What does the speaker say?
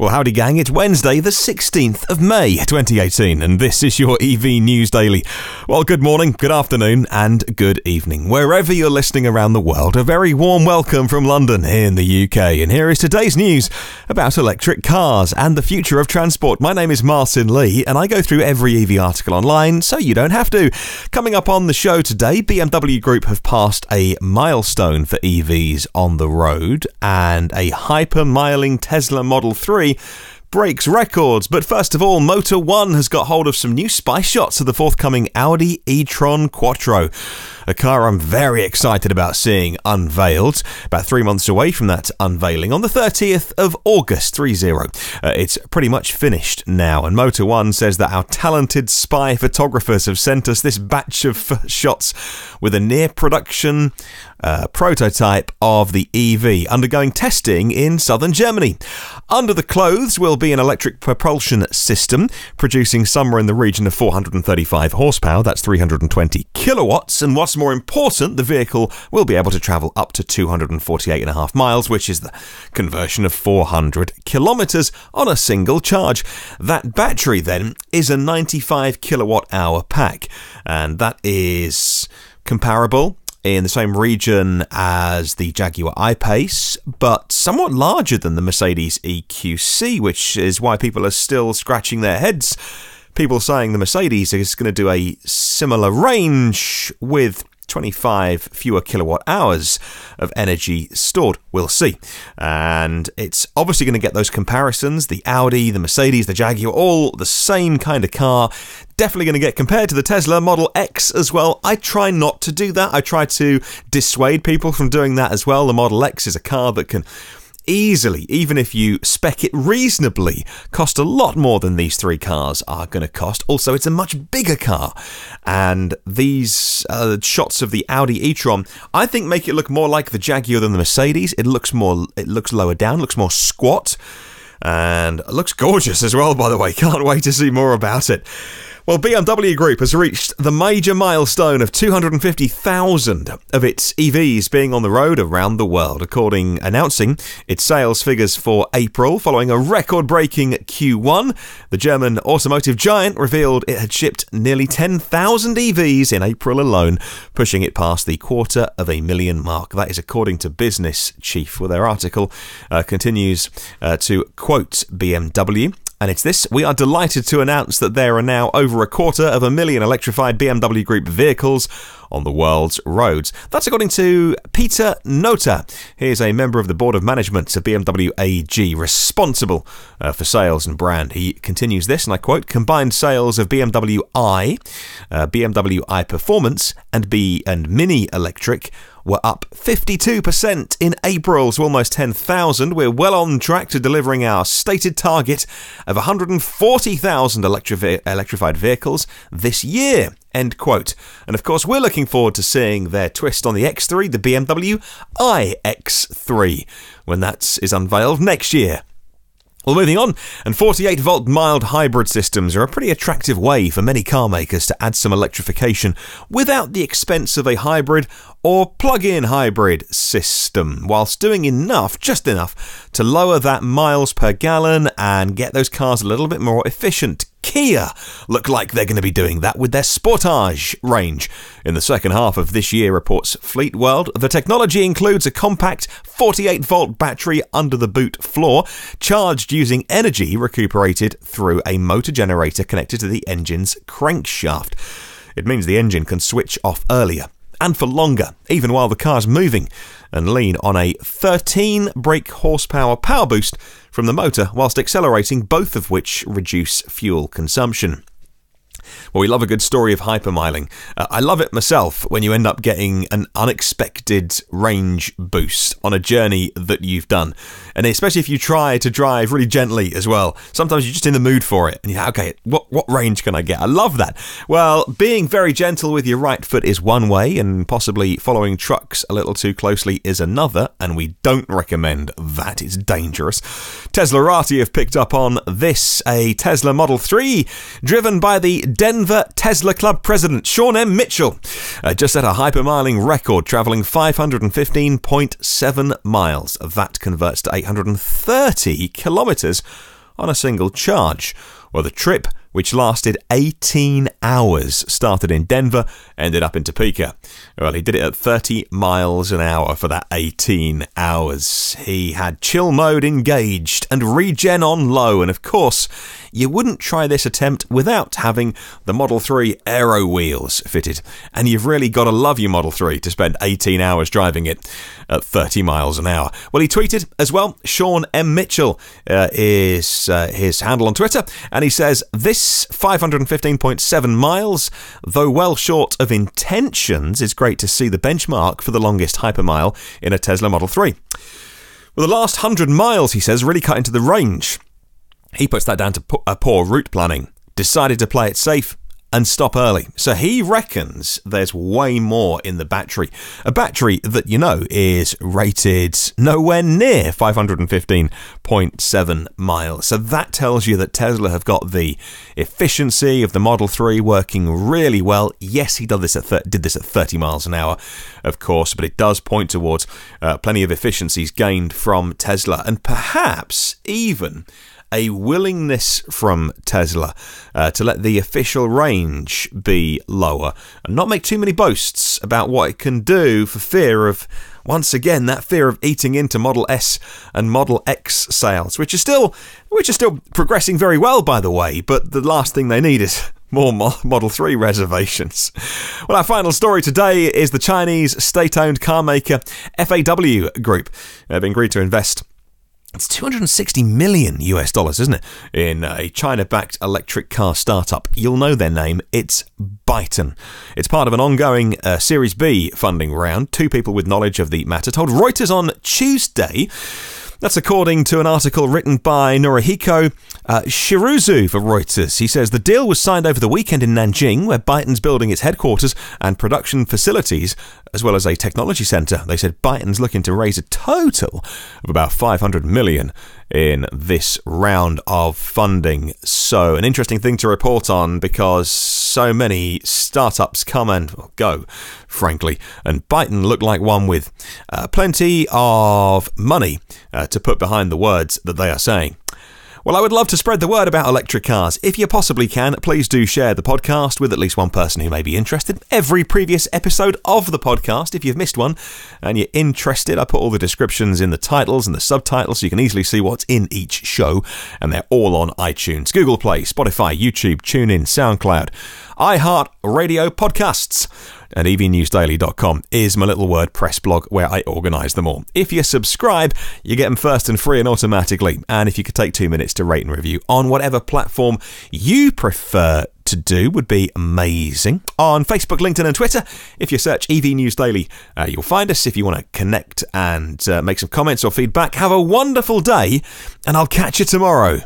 Well, howdy gang, it's Wednesday the 16th of May 2018 and this is your EV News Daily. Well, good morning, good afternoon and good evening. Wherever you're listening around the world, a very warm welcome from London here in the UK. And here is today's news about electric cars and the future of transport. My name is Martin Lee and I go through every EV article online so you don't have to. Coming up on the show today, BMW Group have passed a milestone for EVs on the road and a Hypermiling Tesla Model 3 breaks records. But first of all, Motor One has got hold of some new spy shots of the forthcoming Audi E-TRON Quattro, a car I'm very excited about seeing unveiled. About 3 months away from that unveiling on the 30th of August, 30. It's pretty much finished now, and Motor One says that our talented spy photographers have sent us this batch of shots with a near production prototype of the EV undergoing testing in southern Germany. Under the clothes will be an electric propulsion system producing somewhere in the region of 435 horsepower, that's 320 kilowatts, and what's more important, the vehicle will be able to travel up to 248.5 miles, which is the conversion of 400 kilometers on a single charge. That battery then is a 95 kilowatt hour pack, and that is comparable in the same region as the Jaguar I-PACE, but somewhat larger than the Mercedes EQC, which is why people are still scratching their heads. People saying the Mercedes is going to do a similar range with 25 fewer kilowatt hours of energy stored. We'll see. And it's obviously going to get those comparisons. The Audi, the Mercedes, the Jaguar, all the same kind of car. Definitely going to get compared to the Tesla Model X as well. I try not to do that. I try to dissuade people from doing that as well. The Model X is a car that can easily, even if you spec it reasonably, cost a lot more than these three cars are going to cost. Also, it's a much bigger car, and these shots of the Audi e-tron, I think, make it look more like the Jaguar than the Mercedes. It looks lower down, looks more squat, and it looks gorgeous as well, by the way. Can't wait to see more about it. Well, BMW Group has reached the major milestone of 250,000 of its EVs being on the road around the world, announcing its sales figures for April following a record-breaking Q1. The German automotive giant revealed it had shipped nearly 10,000 EVs in April alone, pushing it past the 250,000 mark. That is according to Business Chief, where their article continues to quote BMW. And it's this: we are delighted to announce that there are now over 250,000 electrified BMW Group vehicles on the world's roads. That's according to Peter Nota. He is a member of the board of management of BMW AG, responsible for sales and brand. He continues this, and I quote, combined sales of BMW i, BMW i Performance and Mini Electric were up 52% in April to almost 10,000. We're well on track to delivering our stated target of 140,000 electrified vehicles this year. End quote. And of course, we're looking forward to seeing their twist on the X3, the BMW iX3, when that is unveiled next year. Well, moving on, and 48-volt mild hybrid systems are a pretty attractive way for many car makers to add some electrification without the expense of a hybrid or plug-in hybrid system, whilst doing just enough to lower that miles per gallon and get those cars a little bit more efficient. Kia look like they're going to be doing that with their Sportage range in the second half of this year, reports Fleet World. The technology includes a compact 48-volt battery under the boot floor, charged using energy recuperated through a motor generator connected to the engine's crankshaft. It means the engine can switch off earlier and for longer, even while the car's moving, and lean on a 13 brake horsepower power boost from the motor whilst accelerating, both of which reduce fuel consumption. Well, we love a good story of hypermiling. I love it myself when you end up getting an unexpected range boost on a journey that you've done. And especially if you try to drive really gently as well. Sometimes you're just in the mood for it. And you're like, okay, what range can I get? I love that. Well, being very gentle with your right foot is one way, and possibly following trucks a little too closely is another. And we don't recommend that. It's dangerous. Teslarati have picked up on this. A Tesla Model 3 driven by the Denver Tesla Club president Sean M. Mitchell just set a hypermiling record, travelling 515.7 miles. That converts to 830 kilometres on a single charge. Well, the trip, which lasted 18 hours, started in Denver, ended up in Topeka. Well, he did it at 30 miles an hour for that 18 hours. He had chill mode engaged and regen on low, and of course, you wouldn't try this attempt without having the Model 3 aero wheels fitted. And you've really got to love your Model 3 to spend 18 hours driving it at 30 miles an hour. Well, he tweeted as well. Sean M. Mitchell is his handle on Twitter, and he says, "This 515.7 miles, though well short of intentions, is great to see the benchmark for the longest hypermile in a Tesla Model 3. Well, the last 100 miles, he says, really cut into the range. He puts that down to poor route planning, decided to play it safe and stop early. So he reckons there's way more in the battery. A battery that, you know, is rated nowhere near 515.7 miles. So that tells you that Tesla have got the efficiency of the Model 3 working really well. Yes, he did this at 30 miles an hour, of course, but it does point towards plenty of efficiencies gained from Tesla, and perhaps even a willingness from Tesla to let the official range be lower and not make too many boasts about what it can do, for fear of, once again, that fear of eating into Model S and Model X sales, which are still progressing very well, by the way, but the last thing they need is more Model 3 reservations. Well, our final story today is the Chinese state-owned car maker FAW Group. They've agreed to invest, it's $260 million US, isn't it, in a China-backed electric car startup. You'll know their name. It's Byton. It's part of an ongoing Series B funding round. Two people with knowledge of the matter told Reuters on Tuesday. That's according to an article written by Norihiko Shiruzu for Reuters. He says the deal was signed over the weekend in Nanjing, where Byton's building its headquarters and production facilities, as well as a technology centre. They said Byton's looking to raise a total of about $500 million in this round of funding. So an interesting thing to report on, because so many startups come and go, frankly, and Byton looked like one with plenty of money to put behind the words that they are saying. Well, I would love to spread the word about electric cars. If you possibly can, please do share the podcast with at least one person who may be interested. Every previous episode of the podcast, if you've missed one and you're interested, I put all the descriptions in the titles and the subtitles so you can easily see what's in each show. And they're all on iTunes, Google Play, Spotify, YouTube, TuneIn, SoundCloud, iHeart Radio Podcasts. And evnewsdaily.com is my little WordPress blog where I organise them all. If you subscribe, you get them first and free and automatically. And if you could take 2 minutes to rate and review on whatever platform you prefer to do, would be amazing. On Facebook, LinkedIn and Twitter, if you search EV News Daily, you'll find us. If you want to connect and make some comments or feedback, have a wonderful day, and I'll catch you tomorrow.